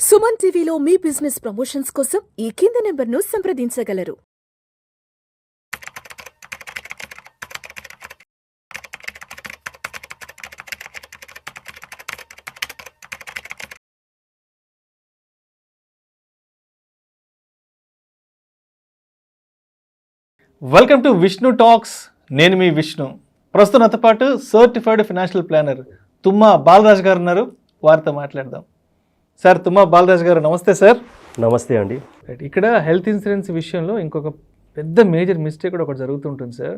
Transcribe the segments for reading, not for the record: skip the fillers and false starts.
సుమన్ టీవీలో మీ business promotions కోసం ఈ కింది నెంబర్ను సంప్రదించగలరు. Welcome to Vishnu talks. నేను మీ విష్ణు. ప్రస్తుతం నాతో పాటు certified financial planner Thumma Balraj గారు ఉన్నారు. వారితో మాట్లాడదాం. సార్, తుమ్మా బాలరాజ్ గారు నమస్తే సార్. నమస్తే అండి. ఇక్కడ హెల్త్ ఇన్సూరెన్స్ విషయంలో ఇంకొక పెద్ద మేజర్ మిస్టేక్ కూడా ఒకటి జరుగుతుంటుంది సార్.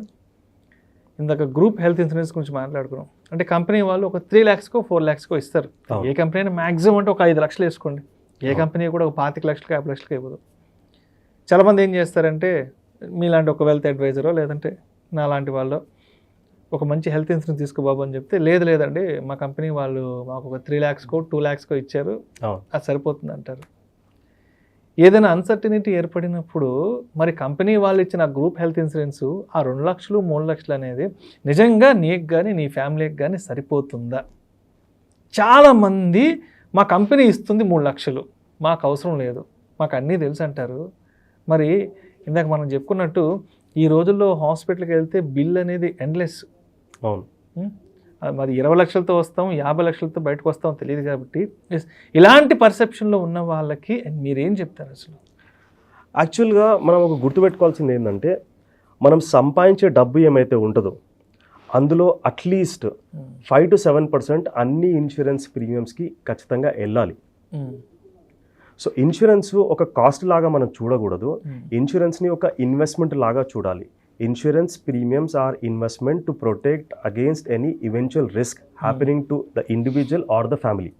ఇందాక గ్రూప్ హెల్త్ ఇన్సూరెన్స్ గురించి మాట్లాడుకున్నాం. అంటే కంపెనీ వాళ్ళు ఒక 3 lakhsకో 4 lakhsకో ఇస్తారు. ఏ కంపెనీ అయినా మ్యాక్సిమం అంటే ఒక 5 లక్షలు వేసుకోండి. ఏ కంపెనీ కూడా ఒక 25 లక్షలకి 50 లక్షలకి ఇవ్వదు. చాలామంది ఏం చేస్తారంటే మీలాంటి ఒక వెల్త్ అడ్వైజరో లేదంటే నా లాంటి వాళ్ళు ఒక మంచి హెల్త్ ఇన్సూరెన్స్ తీసుకో బాబు అని చెప్తే లేదండి మా కంపెనీ వాళ్ళు మాకు ఒక 3 lakhsకో 2 lakhsకో ఇచ్చారు, అది సరిపోతుంది అంటారు. ఏదైనా అన్సర్టనిటీ ఏర్పడినప్పుడు మరి కంపెనీ వాళ్ళు ఇచ్చిన గ్రూప్ హెల్త్ ఇన్సూరెన్స్ ఆ 2 లక్షలు 3 లక్షలు అనేది నిజంగా నీకు కానీ నీ ఫ్యామిలీకి కానీ సరిపోతుందా? చాలామంది మా కంపెనీ ఇస్తుంది 3 లక్షలు, మాకు అవసరం లేదు, మాకు అన్నీ తెలుసు అంటారు. మరి ఇందాక మనం చెప్పుకున్నట్టు ఈ రోజుల్లో హాస్పిటల్కి వెళ్తే బిల్ అనేది ఎండ్లెస్. అవును. మరి 20 లక్షలతో వస్తాం, 50 లక్షలతో బయటకు వస్తాం తెలియదు. కాబట్టి ఇలాంటి పర్సెప్షన్లో ఉన్న వాళ్ళకి మీరేం చెప్తారు అసలు? యాక్చువల్గా మనం ఒక గుర్తుపెట్టుకోవాల్సింది ఏంటంటే, మనం సంపాదించే డబ్బు ఏమైతే ఉంటుందో అందులో అట్లీస్ట్ 5 to 7% అన్ని ఇన్సూరెన్స్ ప్రీమియమ్స్కి ఖచ్చితంగా వెళ్ళాలి. సో ఇన్సూరెన్స్ ఒక కాస్ట్ లాగా మనం చూడకూడదు. ఇన్సూరెన్స్ని ఒక ఇన్వెస్ట్మెంట్ లాగా చూడాలి. Insurance premiums are investment to protect against any eventual risk happening to the individual or the family.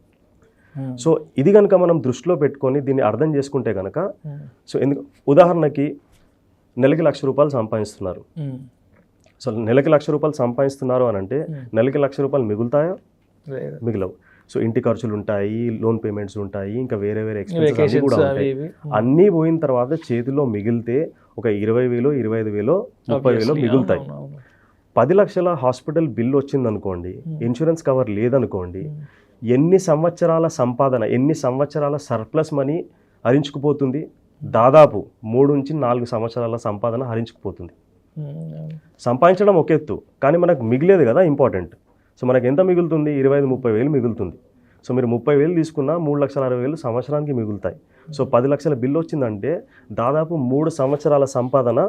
So ఇది కనుక మనం దృష్టిలో పెట్టుకొని దీన్ని అర్థం చేసుకుంటే కనుక, సో ఉదాహరణకి నెలకి ₹1,00,000 సంపాదిస్తున్నారు. సో నెలకి ₹1,00,000 సంపాదిస్తున్నారు అని అంటే నెలకి ₹1,00,000 మిగులుతాయా? మిగలవు. సో ఇంటి ఖర్చులు ఉంటాయి, లోన్ పేమెంట్స్ ఉంటాయి, ఇంకా వేరే ఎక్స్పెన్సెస్ కూడా ఉంటాయి. అన్నీ పోయిన తర్వాత చేతిలో మిగిలితే ఒక 20,000, 25,000, 30,000 మిగులుతాయి. 10 లక్షల హాస్పిటల్ బిల్ వచ్చిందనుకోండి, ఇన్సూరెన్స్ కవర్ లేదనుకోండి, ఎన్ని సంవత్సరాల సంపాదన, ఎన్ని సంవత్సరాల సర్ప్లస్ మనీ హరించుకుపోతుంది? దాదాపు 3 నుంచి 4 సంవత్సరాల సంపాదన హరించుకుపోతుంది. సంపాదించడం ఒక ఎత్తు, కానీ మనకు మిగిలేదు కదా ఇంపార్టెంట్. సో మనకు ఎంత మిగులుతుంది? 25,000-30,000 మిగులుతుంది. సో మీరు 30,000 తీసుకున్నా 3,60,000 సంవత్సరానికి మిగులుతాయి. సో 10 లక్షల బిల్లు వచ్చిందంటే దాదాపు 3 సంవత్సరాల సంపాదన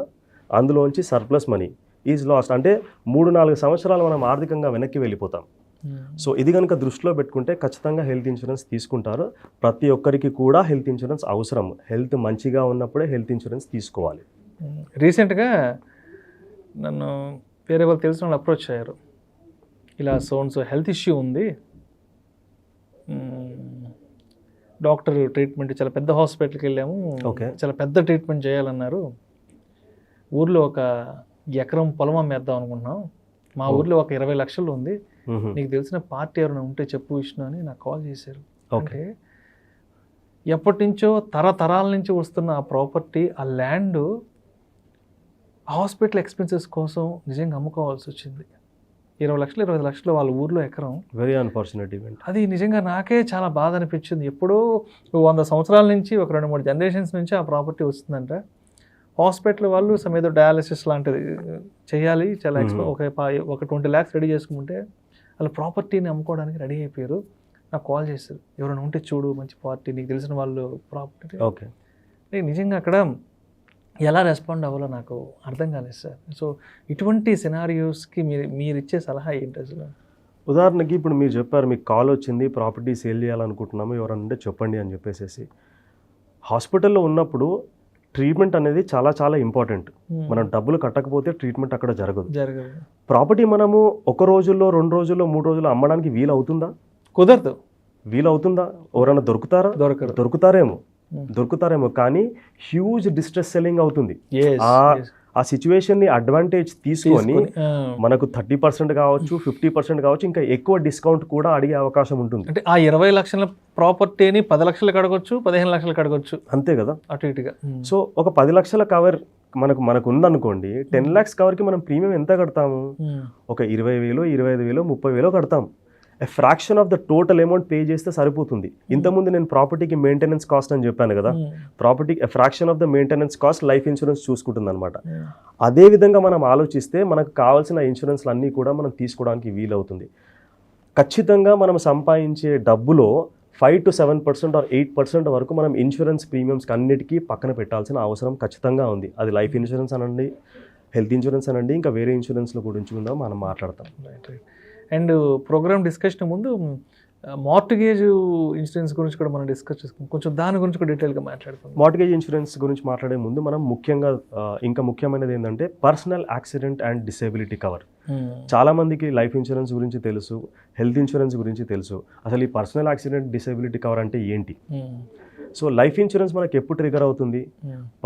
అందులోంచి సర్ప్లస్ మనీ ఈజ్ లాస్ట్. అంటే 3-4 సంవత్సరాలు మనం ఆర్థికంగా వెనక్కి వెళ్ళిపోతాం. సో ఇది కనుక దృష్టిలో పెట్టుకుంటే ఖచ్చితంగా హెల్త్ ఇన్సూరెన్స్ తీసుకుంటారు. ప్రతి ఒక్కరికి కూడా హెల్త్ ఇన్సూరెన్స్ అవసరం. హెల్త్ మంచిగా ఉన్నప్పుడే హెల్త్ ఇన్సూరెన్స్ తీసుకోవాలి. రీసెంట్గా నన్ను వేరే వాళ్ళు తెలిసిన వాళ్ళు అప్రోచ్ అయ్యారు. ఇలా సో హెల్త్ ఇష్యూ ఉంది, డాక్టర్ ట్రీట్మెంట్ చాలా పెద్ద హాస్పిటల్కి వెళ్ళాము, చాలా పెద్ద ట్రీట్మెంట్ చేయాలన్నారు. ఊర్లో ఒక ఎకరం పొలం అమ్మేద్దాం అనుకుంటున్నాం, మా ఊర్లో ఒక 20 లక్షలు ఉంది, నీకు తెలిసిన పార్టీ ఎవరైనా ఉంటే చెప్పు విష్ణు అని నాకు కాల్ చేశారు. అంటే ఎప్పటి నుంచో తరతరాల నుంచి వస్తున్న ఆ ప్రాపర్టీ, ఆ ల్యాండ్ హాస్పిటల్ ఎక్స్పెన్సెస్ కోసం నిజంగా అమ్ముకోవాల్సి వచ్చింది. 20 లక్షలు 25 లక్షలు వాళ్ళ ఊర్లో ఎకరం. Very unfortunate event. అది నిజంగా నాకే చాలా బాధ అనిపించింది. ఎప్పుడో 100 సంవత్సరాల నుంచి ఒక 2-3 జనరేషన్స్ నుంచి ఆ ప్రాపర్టీ వస్తుందంట. హాస్పిటల్ వాళ్ళు ఏదో డయాలసిస్ లాంటిది చేయాలి, చాలా ఒక 20 lakhs రెడీ చేసుకుంటే వాళ్ళు ప్రాపర్టీని అమ్ముకోవడానికి రెడీ అయిపోయారు. నాకు కాల్ చేశారు, ఎవరైనా ఉంటే చూడు మంచి పార్టీ, నీకు తెలిసిన వాళ్ళు ప్రాపర్టీ. ఓకే, నిజంగా అక్కడ ఎలా రెస్పాండ్ అవ్వాలో నాకు అర్థం కాలేదు సార్. సో ఇటువంటి సినారియోస్కి మీరు ఇచ్చే సలహా ఏంటి అసలు? ఉదాహరణకి ఇప్పుడు మీరు చెప్పారు, మీకు కాల్ వచ్చింది, ప్రాపర్టీ సేల్ చేయాలనుకుంటున్నాము, ఎవరన్నా చెప్పండి అని చెప్పేసి. హాస్పిటల్లో ఉన్నప్పుడు ట్రీట్మెంట్ అనేది చాలా చాలా ఇంపార్టెంట్. మనం డబ్బులు కట్టకపోతే ట్రీట్మెంట్ అక్కడ జరగదు. ప్రాపర్టీ మనము 1 రోజుల్లో 2 రోజుల్లో 3 రోజుల్లో అమ్మడానికి వీలవుతుందా? కుదరదు. వీలవుతుందా? ఎవరైనా దొరుకుతారేమో, కానీ హ్యూజ్ డిస్ట్రెస్ సెల్లింగ్ అవుతుంది. ఆ సిచ్యువేషన్ని అడ్వాంటేజ్ తీసుకొని మనకు 30% కావచ్చు, 50% కావచ్చు, ఇంకా ఎక్కువ డిస్కౌంట్ కూడా అడిగే అవకాశం ఉంటుంది. అంటే ఆ 20 లక్షల ప్రాపర్టీని 10 లక్షలకు అడగొచ్చు, 15 లక్షలకు అడగొచ్చు, అంతే కదా, అటు ఇటుగా. సో ఒక 10 లక్షల కవర్ మనకు ఉందనుకోండి, 10 lakhs కవర్కి మనం ప్రీమియం ఎంత కడతాము? ఒక 20,000, 25,000, 30,000 కడతాం. Fraction of the total amount pay చేస్తే సరిపోతుంది. ఇంతకుముందు నేను ప్రాపర్టీకి మెయింటెనెన్స్ కాస్ట్ అని చెప్పాను కదా, property fraction of the maintenance cost life insurance చూసుకుంటుంది అనమాట. అదే విధంగా మనం ఆలోచిస్తే మనకు కావాల్సిన ఇన్సూరెన్స్లు అన్నీ కూడా మనం తీసుకోవడానికి వీలవుతుంది. ఖచ్చితంగా మనం సంపాదించే డబ్బులో 5 to 7% ఆర్ 8% వరకు మనం ఇన్సూరెన్స్ ప్రీమియమ్స్కి అన్నిటికీ పక్కన పెట్టాల్సిన అవసరం ఖచ్చితంగా ఉంది. అది లైఫ్ ఇన్సూరెన్స్ అనండి, హెల్త్ ఇన్సూరెన్స్ అనండి, ఇంకా వేరే ఇన్సూరెన్స్ల గురించి కూడా మనం మాట్లాడతాం. అండ్ ప్రోగ్రామ్ డిస్కషన్ ముందు మార్టిగేజ్ ఇన్సూరెన్స్ గురించి కూడా మనం డిస్కస్ చేసుకుంటాం. కొంచెం దాని గురించి కూడా డీటెయిల్గా మాట్లాడుకుందాం. మార్టిగేజ్ ఇన్సూరెన్స్ గురించి మాట్లాడే ముందు మనం ముఖ్యంగా ఇంకా ముఖ్యమైనది ఏంటంటే personal accident and disability cover. చాలామందికి లైఫ్ ఇన్సూరెన్స్ గురించి తెలుసు, హెల్త్ ఇన్సూరెన్స్ గురించి తెలుసు. అసలు ఈ పర్సనల్ యాక్సిడెంట్ డిసేబిలిటీ కవర్ అంటే ఏంటి? సో లైఫ్ ఇన్సూరెన్స్ మనకి ఎప్పుడు ట్రిగర్ అవుతుంది?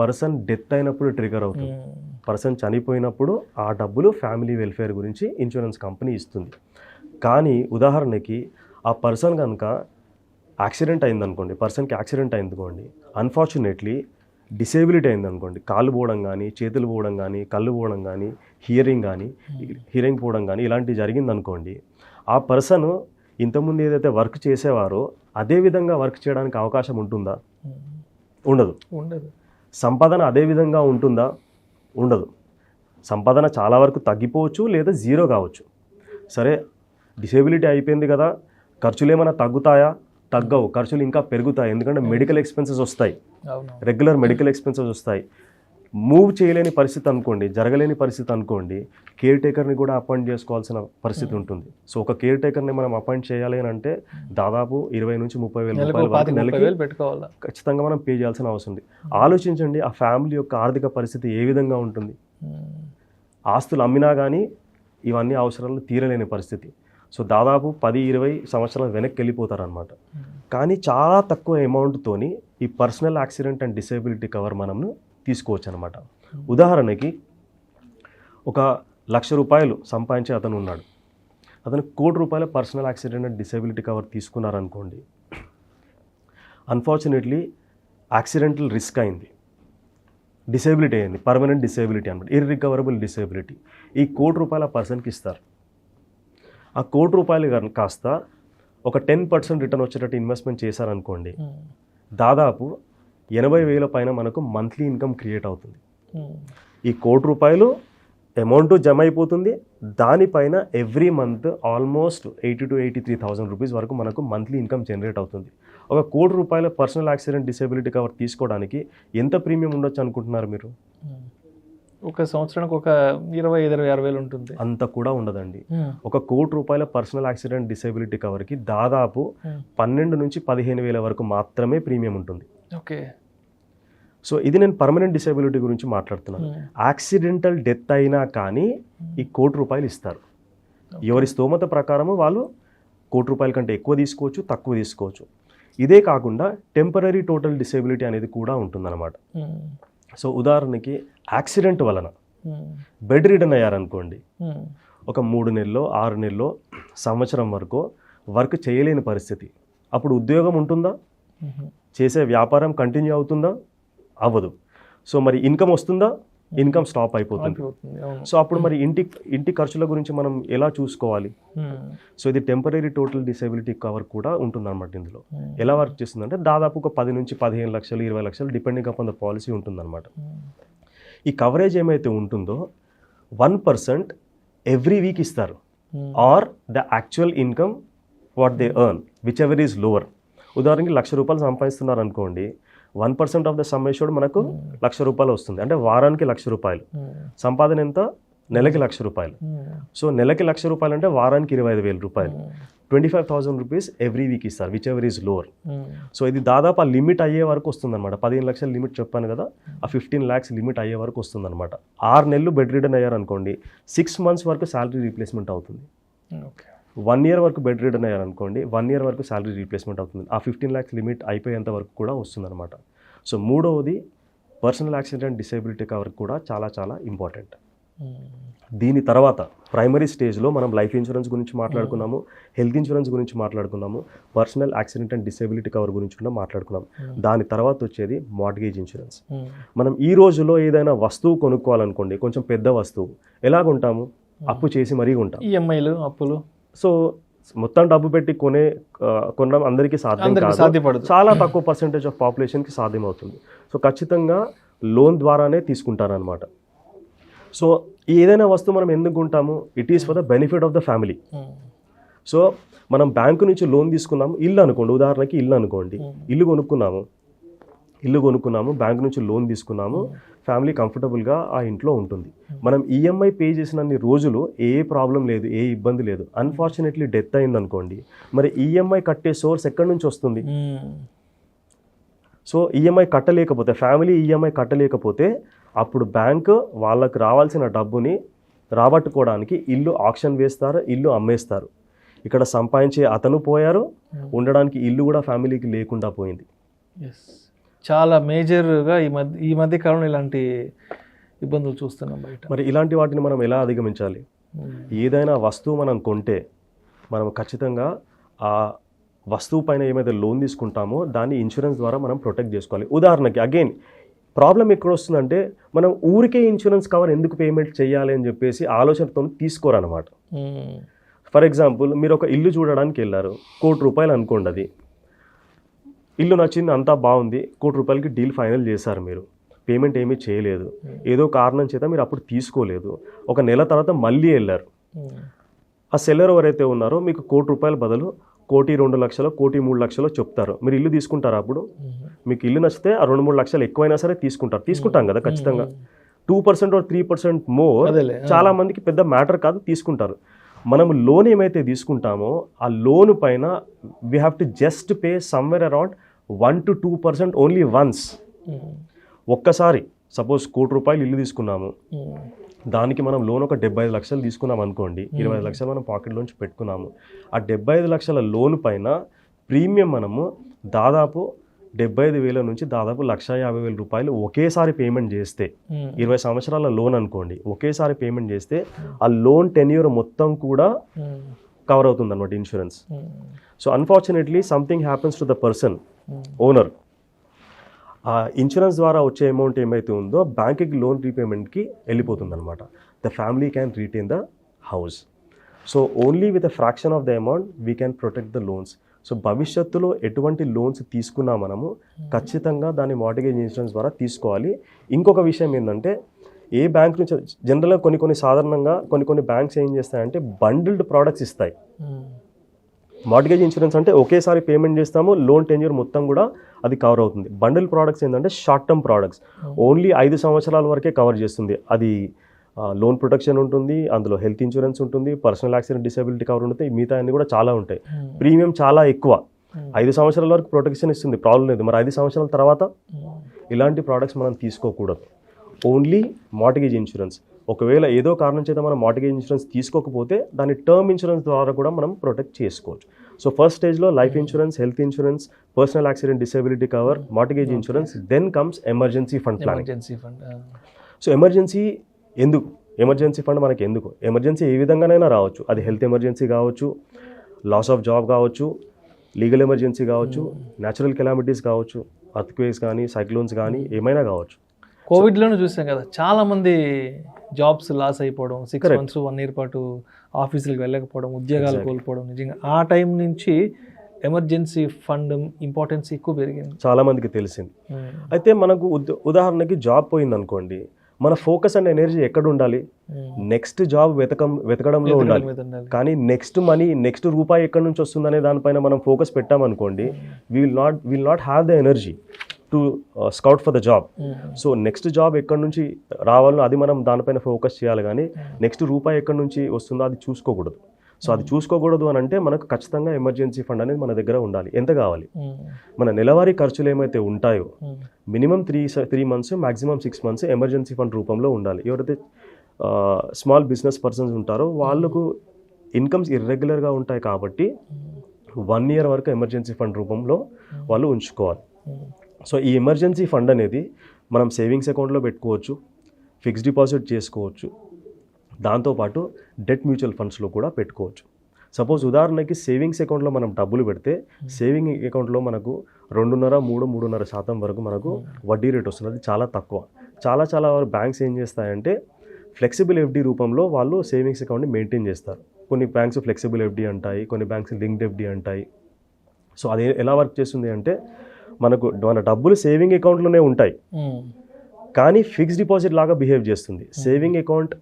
పర్సన్ డెత్ అయినప్పుడు ట్రిగర్ అవుతుంది. పర్సన్ చనిపోయినప్పుడు ఆ డబ్బులు ఫ్యామిలీ వెల్ఫేర్ గురించి ఇన్సూరెన్స్ కంపెనీ ఇస్తుంది. కానీ ఉదాహరణకి ఆ పర్సన్ కనుక యాక్సిడెంట్ అయిందనుకోండి, పర్సన్కి యాక్సిడెంట్ అయిందనుకోండి, అన్ఫార్చునేట్లీ డిసేబిలిటీ అయిందనుకోండి, కాళ్ళు పోవడం కానీ, చేతులు పోవడం కానీ, కళ్ళు పోవడం కానీ, హియరింగ్ పోవడం కానీ ఇలాంటివి జరిగిందనుకోండి, ఆ పర్సన్ ఇంతకుముందు ఏదైతే వర్క్ చేసేవారో అదే విధంగా వర్క్ చేయడానికి అవకాశం ఉంటుందా? ఉండదు. సంపాదన అదే విధంగా ఉంటుందా? ఉండదు. సంపాదన చాలా వరకు తగ్గిపోవచ్చు లేదా జీరో కావచ్చు. సరే, డిసేబిలిటీ అయిపోయింది కదా, ఖర్చులు ఏమైనా తగ్గుతాయా? తగ్గవు, ఖర్చులు ఇంకా పెరుగుతాయి. ఎందుకంటే మెడికల్ ఎక్స్పెన్సెస్ వస్తాయి, రెగ్యులర్ మెడికల్ ఎక్స్పెన్సెస్ వస్తాయి. మూవ్ చేయలేని పరిస్థితి అనుకోండి, జరగలేని పరిస్థితి అనుకోండి, కేర్ టేకర్ని కూడా అపాయింట్ చేసుకోవాల్సిన పరిస్థితి ఉంటుంది. సో ఒక కేర్ టేకర్ని మనం అపాయింట్ చేయాలి అని అంటే దాదాపు 20,000 నుంచి 30,000 రూపాయల వరకు నెలకి ఖచ్చితంగా మనం పే చేయాల్సిన అవసరం ఉంది. ఆలోచించండి, ఆ ఫ్యామిలీ యొక్క ఆర్థిక పరిస్థితి ఏ విధంగా ఉంటుంది. ఆస్తులు అమ్మినా కానీ ఇవన్నీ అవసరాలు తీరలేని పరిస్థితి. సో దాదాపు 10-20 సంవత్సరాలు వెనక్కి వెళ్ళిపోతారనమాట. కానీ చాలా తక్కువ అమౌంట్తోని ఈ personal accident and disability cover మనము తీసుకోవచ్చు అనమాట. ఉదాహరణకి ఒక 1,00,000 రూపాయలు సంపాదించే అతను ఉన్నాడు, అతను 1 కోటి రూపాయల personal accident and disability cover తీసుకున్నారనుకోండి. అన్ఫార్చునేట్లీ యాక్సిడెంటల్ రిస్క్ అయింది, డిసేబిలిటీ అయింది, పర్మనెంట్ డిసేబిలిటీ అనమాట, ఇర్రికవరబుల్ డిసేబిలిటీ. ఈ 1 కోటి రూపాయల పర్సన్కి ఇస్తారు. ఆ 1 కోటి రూపాయలు కాస్త ఒక 10% రిటర్న్ వచ్చేటట్టు ఇన్వెస్ట్మెంట్ చేశారనుకోండి, దాదాపు 80,000 పైన మనకు మంత్లీ ఇన్కమ్ క్రియేట్ అవుతుంది. ఈ 1 కోటి రూపాయలు అమౌంట్ జమ అయిపోతుంది, దానిపైన every month almost 80,000 to 83,000 rupees వరకు మనకు మంత్లీ ఇన్కమ్ జనరేట్ అవుతుంది. ఒక 1 కోటి రూపాయల పర్సనల్ యాక్సిడెంట్ డిసేబిలిటీ కవర్ తీసుకోవడానికి ఎంత ప్రీమియం ఉండొచ్చు అనుకుంటున్నారు మీరు? ఒక సంవత్సరానికి ఒక 20,000-60,000 ఉంటుంది. అంత కూడా ఉండదండి. ఒక 1 కోటి రూపాయల పర్సనల్ యాక్సిడెంట్ డిసేబిలిటీ కవర్కి దాదాపు 12,000 నుంచి 15,000 వరకు మాత్రమే ప్రీమియం ఉంటుంది. ఓకే. సో ఇది నేను పర్మనెంట్ డిసేబిలిటీ గురించి మాట్లాడుతున్నాను. యాక్సిడెంటల్ డెత్ అయినా కానీ ఈ 1 కోటి రూపాయలు ఇస్తారు. ఎవరి స్తోమత ప్రకారము వాళ్ళు 1 కోటి రూపాయల కంటే ఎక్కువ తీసుకోవచ్చు, తక్కువ తీసుకోవచ్చు. ఇదే కాకుండా టెంపరరీ టోటల్ డిసేబిలిటీ అనేది కూడా ఉంటుందన్నమాట. సో ఉదాహరణకి యాక్సిడెంట్ వలన బెడ్ రిడన్ అయ్యారనుకోండి, ఒక 3 నెలలో 6 నెలలో సంవత్సరం వరకు వర్క్ చేయలేని పరిస్థితి. అప్పుడు ఉద్యోగం ఉంటుందా? చేసే వ్యాపారం కంటిన్యూ అవుతుందా? అవ్వదు. సో మరి ఇన్కమ్ వస్తుందా? ఇన్కమ్ స్టాప్ అయిపోతుంది. సో అప్పుడు మరి ఇంటి ఖర్చుల గురించి మనం ఎలా చూసుకోవాలి? సో ఇది టెంపరరీ టోటల్ డిసేబిలిటీ కవర్ కూడా ఉంటుందన్నమాట. ఇందులో ఎలా వర్క్ చేస్తుందంటే దాదాపు ఒక 10 నుంచి 15 లక్షలు 20 లక్షలు డిపెండింగ్ అపాన్ ద పాలసీ ఉంటుందన్నమాట. ఈ కవరేజ్ ఏమైతే ఉంటుందో 1% ఎవ్రీ వీక్ ఇస్తారు, or the actual income what they earn whichever is lower. ఉదాహరణకి 1,00,000 రూపాయలు సంపాదిస్తున్నారు అనుకోండి, 1% ఆఫ్ ద సమ్ అష్యూర్డ్ మనకు 1,00,000 రూపాయలు వస్తుంది. అంటే వారానికి 1,00,000 రూపాయలు. సంపాదన ఎంత? నెలకి 1,00,000 రూపాయలు. సో నెలకి 1,00,000 రూపాయలు అంటే వారానికి 25,000 రూపాయలు. 25,000 రూపీస్ ఎవ్రీ వీక్ ఇస్తారు which ever is lower. So ఇది దాదాపు ఆ లిమిట్ అయ్యే వరకు వస్తుంది అనమాట. 15 లక్షల లిమిట్ చెప్పాను కదా, ఆ 15 lakhs లిమిట్ అయ్యే వరకు వస్తుంది అనమాట. 6 నెలలు బెడ్ రిడన్ అయ్యారు అనుకోండి, 6 months వరకు శాలరీ రీప్లేస్మెంట్ అవుతుంది. 1 year వరకు బెడ్ రిడన్ అయ్యారు అనుకోండి, 1 year వరకు శాలరీ రీప్లేస్మెంట్ అవుతుంది. ఆ 15 lakhs లిమిట్ అయిపోయేంత వరకు కూడా వస్తుంది అనమాట. సో మూడవది పర్సనల్ యాక్సిడెంట్ డిసేబిలిటీ కవర్ కూడా చాలా చాలా ఇంపార్టెంట్. దీని తర్వాత ప్రైమరీ స్టేజ్లో మనం లైఫ్ ఇన్సూరెన్స్ గురించి మాట్లాడుకున్నాము, హెల్త్ ఇన్సూరెన్స్ గురించి మాట్లాడుకున్నాము, personal accident and disability cover గురించి కూడా మాట్లాడుకున్నాం. దాని తర్వాత వచ్చేది మార్ట్గేజ్ ఇన్సూరెన్స్. మనం ఈ రోజులో ఏదైనా వస్తువు కొనుక్కోవాలనుకోండి, కొంచెం పెద్ద వస్తువు, ఎలాగుంటాము? అప్పు చేసి మరీ ఉంటాం, ఈఎంఐలు, అప్పులు. సో మొత్తం డబ్బు పెట్టి కొనడం అందరికీ సాధ్యం అందరికీ కాదు, సాధ్యపడదు. చాలా తక్కువ పర్సెంటేజ్ ఆఫ్ పాపులేషన్కి సాధ్యమవుతుంది. సో ఖచ్చితంగా లోన్ ద్వారానే తీసుకుంటారనమాట. సో ఏదైనా వస్తువు మనం ఎందుకు కొంటాము, it is for the benefit of the family. So మనం బ్యాంకు నుంచి లోన్ తీసుకున్నాము, ఇల్లు అనుకోండి, ఉదాహరణకి ఇల్లు అనుకోండి, ఇల్లు కొనుక్కున్నాము, బ్యాంకు నుంచి లోన్ తీసుకున్నాము, ఫ్యామిలీ కంఫర్టబుల్గా ఆ ఇంట్లో ఉంటుంది. మనం ఈఎంఐ పే చేసినన్ని రోజులు ఏ ప్రాబ్లం లేదు, ఏ ఇబ్బంది లేదు. అన్ఫార్చునేట్లీ డెత్ అయింది అనుకోండి, మరి ఈఎంఐ కట్టే సోర్స్ ఎక్కడి నుంచి వస్తుంది? సో ఈఎంఐ కట్టలేకపోతే, ఫ్యామిలీ ఈఎంఐ కట్టలేకపోతే, అప్పుడు బ్యాంకు వాళ్ళకు రావాల్సిన డబ్బుని రాబట్టుకోవడానికి ఇల్లు ఆక్షన్ వేస్తారు, ఇల్లు అమ్మేస్తారు. ఇక్కడ సంపాదించే అతను పోయారు, ఉండడానికి ఇల్లు కూడా ఫ్యామిలీకి లేకుండా పోయింది. చాలా మేజర్గా ఈ మధ్య కాలంలో ఇలాంటి ఇబ్బందులు చూస్తున్నాం బయట. మరి ఇలాంటి వాటిని మనం ఎలా అధిగమించాలి? ఏదైనా వస్తువు మనం కొంటే మనం ఖచ్చితంగా ఆ వస్తువు పైన ఏమైతే లోన్ తీసుకుంటామో దాన్ని ఇన్సూరెన్స్ ద్వారా మనం ప్రొటెక్ట్ చేసుకోవాలి. ఉదాహరణకి అగైన్ ప్రాబ్లం ఎక్కడ వస్తుందంటే, మనం ఊరికే ఇన్సూరెన్స్ కవర్ ఎందుకు పేమెంట్ చేయాలి అని చెప్పేసి ఆలోచనతో తీసుకోరన్నమాట. ఫర్ ఎగ్జాంపుల్, మీరు ఒక ఇల్లు చూడడానికి వెళ్ళారు, ₹1,00,00,000 అనుకోండి, అది ఇల్లు నచ్చింది, అంతా బాగుంది, ₹1,00,00,000కి డీల్ ఫైనల్ చేశారు, మీరు పేమెంట్ ఏమీ చేయలేదు, ఏదో కారణం చేత మీరు అప్పుడు తీసుకోలేదు. ఒక నెల తర్వాత మళ్ళీ వెళ్ళారు, ఆ సెల్లర్ ఎవరైతే ఉన్నారో మీకు ₹1,00,00,000 బదులు 1,02,00,000, 1,03,00,000 చెప్తారు. మీరు ఇల్లు తీసుకుంటారు. అప్పుడు మీకు ఇల్లు నచ్చితే ఆ 2-3 లక్షలు ఎక్కువైనా సరే తీసుకుంటాం కదా ఖచ్చితంగా. 2% or 3% మోర్ చాలా మందికి పెద్ద మ్యాటర్ కాదు, తీసుకుంటారు. మనం లోన్ ఏమైతే తీసుకుంటామో ఆ లోన్ పైన we have to just pay somewhere around 1 to 2% only once. ఒక్కసారి సపోజ్ ₹1,00,00,000 ఇల్లు తీసుకున్నాము, దానికి మనం లోన్ ఒక 75 లక్షలు తీసుకున్నాం అనుకోండి, 25 లక్షలు మనం పాకెట్లోంచి పెట్టుకున్నాము. ఆ 75 లక్షల లోన్ పైన ప్రీమియం మనము దాదాపు 75,000 నుంచి దాదాపు ₹1,50,000 ఒకేసారి పేమెంట్ చేస్తే, 20 సంవత్సరాల లోన్ అనుకోండి, ఒకేసారి పేమెంట్ చేస్తే ఆ లోన్ టెన్యూర్ మొత్తం కూడా కవర్ అవుతుంది అన్నమాట insurance. So unfortunately something happens to the person owner, ఆ ఇన్సూరెన్స్ ద్వారా వచ్చే అమౌంట్ ఏమైతే ఉందో బ్యాంక్కి లోన్ రీపేమెంట్కి వెళ్ళిపోతుంది అనమాట. The family can retain the house. So only with a fraction of the amount we can protect the loans. So భవిష్యత్తులో ఎటువంటి లోన్స్ తీసుకున్నా మనము ఖచ్చితంగా దాన్ని మార్టిగేజ్ ఇన్సూరెన్స్ ద్వారా తీసుకోవాలి. ఇంకొక విషయం ఏంటంటే, ఏ బ్యాంక్ నుంచి జనరల్గా సాధారణంగా కొన్ని బ్యాంక్స్ ఏం చేస్తాయంటే బండిల్డ్ ప్రోడక్ట్స్ ఇస్తాయి. మార్టిగేజ్ ఇన్సూరెన్స్ అంటే ఒకేసారి పేమెంట్ చేస్తాము, లోన్ టెన్యూర్ మొత్తం కూడా అది కవర్ అవుతుంది. బండిల్ ప్రోడక్ట్స్ ఏంటంటే షార్ట్ టర్మ్ ప్రోడక్ట్స్, ఓన్లీ 5 సంవత్సరాల వరకే కవర్ చేస్తుంది. అది లోన్ ప్రొటెక్షన్ ఉంటుంది, అందులో హెల్త్ ఇన్సూరెన్స్ ఉంటుంది, పర్సనల్ యాక్సిడెంట్ డిసేబిలిటీ కవర్ ఉంటుంది, మిగతా అన్ని కూడా చాలా ఉంటాయి. ప్రీమియం చాలా ఎక్కువ, 5 సంవత్సరాల వరకు ప్రొటెక్షన్ ఇస్తుంది, ప్రాబ్లం లేదు. మరి 5 సంవత్సరాల తర్వాత ఇలాంటి ప్రోడక్ట్స్ మనం తీసుకోకూడదు. Only mortgage insurance. ఒకవేళ ఏదో కారణం చేత మనం మార్టిగేజ్ ఇన్సూరెన్స్ తీసుకోకపోతే దాన్ని టర్మ్ ఇన్సూరెన్స్ ద్వారా కూడా మనం ప్రొటెక్ట్ చేసుకోవచ్చు. సో ఫస్ట్ స్టేజ్లో life insurance, health insurance, personal accident disability cover, mortgage insurance, then comes emergency fund planning. So emergency fund మనకి ఎందుకు? ఎమర్జెన్సీ ఏ విధంగానైనా రావచ్చు. అది హెల్త్ ఎమర్జెన్సీ కావచ్చు, లాస్ ఆఫ్ జాబ్ కావచ్చు, లీగల్ ఎమర్జెన్సీ కావచ్చు, న్యాచురల్ కెలామిటీస్ కావచ్చు, అర్త్క్వేక్స్ కానీ, సైక్లోన్స్ కానీ, ఏమైనా కావచ్చు. కోవిడ్లోనే చూసాం కదా, చాలా మంది జాబ్స్ లాస్ అయిపోవడం, 6 months 1 year పాటు ఆఫీసులకు వెళ్ళకపోవడం, ఉద్యోగాలు కోల్పోవడం. నిజంగా ఆ టైం నుంచి ఎమర్జెన్సీ ఫండ్ ఇంపార్టెన్స్ ఎక్కువ పెరిగింది, చాలా మందికి తెలిసింది. అయితే మనకు ఉదాహరణకి జాబ్ పోయింది అనుకోండి, మన ఫోకస్ అండ్ ఎనర్జీ ఎక్కడ ఉండాలి? నెక్స్ట్ జాబ్ వెతకడంలో ఉండాలి. కానీ నెక్స్ట్ రూపాయి ఎక్కడి నుంచి వస్తుందనే దానిపైన మనం ఫోకస్ పెట్టామనుకోండి, will not have the energy to scout for the job. So next job ఎక్కడి నుంచి రావాలో అది మనం దానిపైన ఫోకస్ చేయాలి. కానీ నెక్స్ట్ రూపాయి ఎక్కడి నుంచి వస్తుందో అది చూసుకోకూడదు. సో అది చూసుకోకూడదు అని అంటే మనకు ఖచ్చితంగా ఎమర్జెన్సీ ఫండ్ అనేది మన దగ్గర ఉండాలి. ఎంత కావాలి? మన నెలవారీ ఖర్చులు ఏమైతే ఉంటాయో minimum 3 months, maximum 6 months emergency fund రూపంలో ఉండాలి. ఎవరైతే స్మాల్ బిజినెస్ పర్సన్స్ ఉంటారో వాళ్ళకు ఇన్కమ్స్ ఇర్రెగ్యులర్గా ఉంటాయి కాబట్టి 1 year వరకు ఎమర్జెన్సీ ఫండ్ రూపంలో వాళ్ళు ఉంచుకోవాలి. సో ఈ ఎమర్జెన్సీ ఫండ్ అనేది మనం సేవింగ్స్ అకౌంట్లో పెట్టుకోవచ్చు, ఫిక్స్డ్ డిపాజిట్ చేసుకోవచ్చు, దాంతోపాటు డెట్ మ్యూచువల్ ఫండ్స్లో కూడా పెట్టుకోవచ్చు. సపోజ్ ఉదాహరణకి సేవింగ్స్ అకౌంట్లో మనం డబ్బులు పెడితే సేవింగ్ అకౌంట్లో మనకు 2.5-3.5% వరకు మనకు వడ్డీ రేట్ వస్తుంది. అది చాలా తక్కువ. చాలా బ్యాంక్స్ ఏం చేస్తాయంటే ఫ్లెక్సిబుల్ ఎఫ్డి రూపంలో వాళ్ళు సేవింగ్స్ అకౌంట్ని మెయింటైన్ చేస్తారు. కొన్ని బ్యాంక్స్ ఫ్లెక్సిబుల్ ఎఫ్డి అంటాయి, కొన్ని బ్యాంక్స్ లింక్డ్ ఎఫ్డి అంటాయి. సో అది ఎలా వర్క్ చేస్తుంది అంటే మన డబ్బులు సేవింగ్ అకౌంట్లోనే ఉంటాయి, కానీ ఫిక్స్డ్ డిపాజిట్ లాగా బిహేవ్ చేస్తుంది. సేవింగ్ అకౌంట్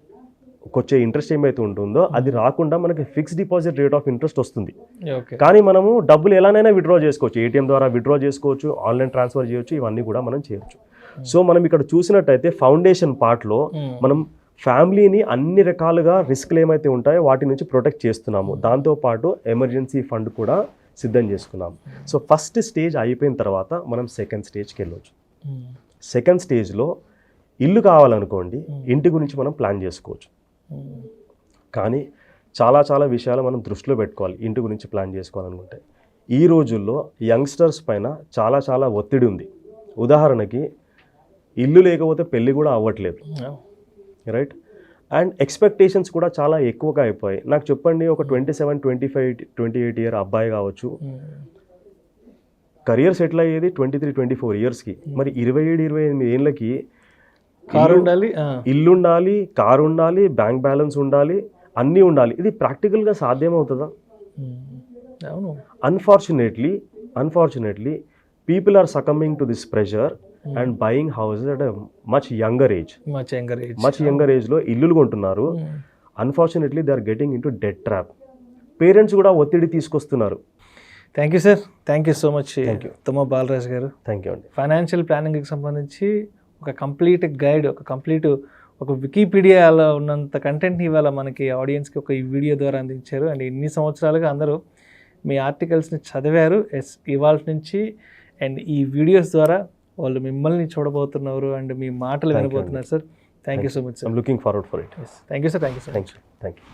వచ్చే ఇంట్రెస్ట్ ఏమైతే ఉంటుందో అది రాకుండా మనకి fixed deposit rate of interest వస్తుంది. కానీ మనము డబ్బులు ఎలానైనా విత్డ్రా చేసుకోవచ్చు, ఏటీఎం ద్వారా విత్డ్రా చేసుకోవచ్చు, ఆన్లైన్ ట్రాన్స్ఫర్ చేయొచ్చు, ఇవన్నీ కూడా మనం చేయొచ్చు. సో మనం ఇక్కడ చూసినట్టయితే ఫౌండేషన్ పార్ట్లో మనం ఫ్యామిలీని అన్ని రకాలుగా రిస్క్లు ఏమైతే ఉంటాయో వాటి నుంచి ప్రొటెక్ట్ చేస్తున్నాము. దాంతోపాటు ఎమర్జెన్సీ ఫండ్ కూడా సిద్ధం చేసుకున్నాము. సో ఫస్ట్ స్టేజ్ అయిపోయిన తర్వాత మనం సెకండ్ స్టేజ్కి వెళ్ళొచ్చు. సెకండ్ స్టేజ్లో ఇల్లు కావాలనుకోండి, ఇంటి గురించి మనం ప్లాన్ చేసుకోవచ్చు. కానీ చాలా చాలా విషయాలు మనం దృష్టిలో పెట్టుకోవాలి ఇంటి గురించి ప్లాన్ చేసుకోవాలనుకుంటే. ఈ రోజుల్లో యంగ్స్టర్స్ పైన చాలా చాలా ఒత్తిడి ఉంది. ఉదాహరణకి ఇల్లు లేకపోతే పెళ్ళి కూడా అవ్వట్లేదు, రైట్? అండ్ ఎక్స్పెక్టేషన్స్ కూడా చాలా ఎక్కువగా అయిపోయాయి. నాకు చెప్పండి, ఒక 27, 25, 28 ఇయర్ అబ్బాయి కావచ్చు, కెరియర్ సెటిల్ అయ్యేది 23, 24 ఇయర్స్కి. మరి 27, 28 ఏళ్ళకి కారు ఉండాలి, ఇల్లు ఉండాలి, కారు ఉండాలి, బ్యాంక్ బ్యాలెన్స్ ఉండాలి, అన్నీ ఉండాలి. ఇది ప్రాక్టికల్గా సాధ్యమవుతుందా? అవును. Unfortunately people are succumbing to this pressure and buying houses at much younger ఏజ్లో ఇల్లులు కొంటున్నారు. Unfortunately they are getting into debt trap. Parents కూడా ఒత్తిడి తీసుకొస్తున్నారు. Thank you sir, thank you so much Tumma Balraj గారు. థ్యాంక్ యూ అండి. Financial ప్లానింగ్కి సంబంధించి ఒక కంప్లీట్ గైడ్, ఒక వికీపీడియాలో ఉన్నంత కంటెంట్ని ఇవాళ మనకి ఆడియన్స్కి ఒక ఈ వీడియో ద్వారా అందించారు. అండ్ ఇన్ని సంవత్సరాలుగా అందరూ మీ ఆర్టికల్స్ని చదివారు ఇవాళ నుంచి. అండ్ ఈ వీడియోస్ ద్వారా వాళ్ళు మిమ్మల్ని చూడబోతున్నారు అండ్ మీ మాటలు వినబోతున్నారు sir. Thank you so much sir. I'm looking forward for it. Thank you sir. Thank you.